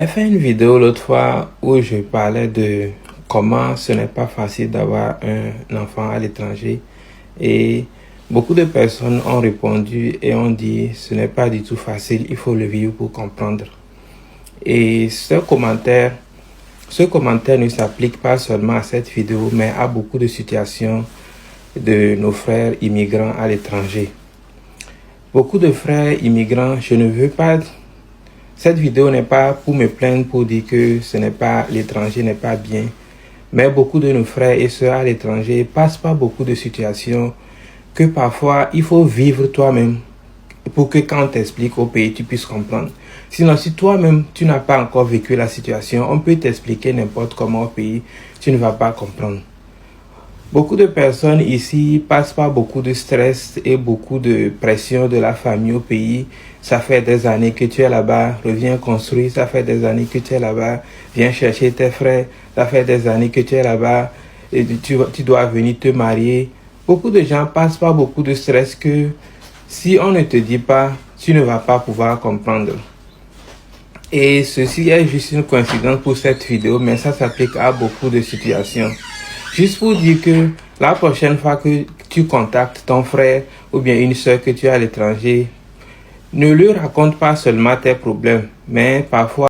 J'ai fait une vidéo l'autre fois où je parlais de comment ce n'est pas facile d'avoir un enfant à l'étranger et beaucoup de personnes ont répondu et ont dit ce n'est pas du tout facile, il faut le vivre pour comprendre. Et ce commentaire ne s'applique pas seulement à cette vidéo mais à beaucoup de situations de nos frères immigrants à l'étranger. Beaucoup de frères immigrants, je ne veux pas. Cette vidéo n'est pas pour me plaindre, pour dire que l'étranger n'est pas bien. Mais beaucoup de nos frères et sœurs à l'étranger passent par beaucoup de situations que parfois il faut vivre toi-même pour que quand on t'explique au pays, tu puisses comprendre. Sinon, si toi-même, tu n'as pas encore vécu la situation, on peut t'expliquer n'importe comment au pays, tu ne vas pas comprendre. Beaucoup de personnes ici passent par beaucoup de stress et beaucoup de pression de la famille au pays. Ça fait des années que tu es là-bas, reviens construire. Ça fait des années que tu es là-bas, viens chercher tes frères. Ça fait des années que tu es là-bas et tu dois venir te marier. Beaucoup de gens passent par beaucoup de stress que si on ne te dit pas, tu ne vas pas pouvoir comprendre. Et ceci est juste une coïncidence pour cette vidéo, mais ça s'applique à beaucoup de situations. Juste pour dire que la prochaine fois que tu contactes ton frère ou bien une soeur que tu as à l'étranger, ne lui raconte pas seulement tes problèmes, mais parfois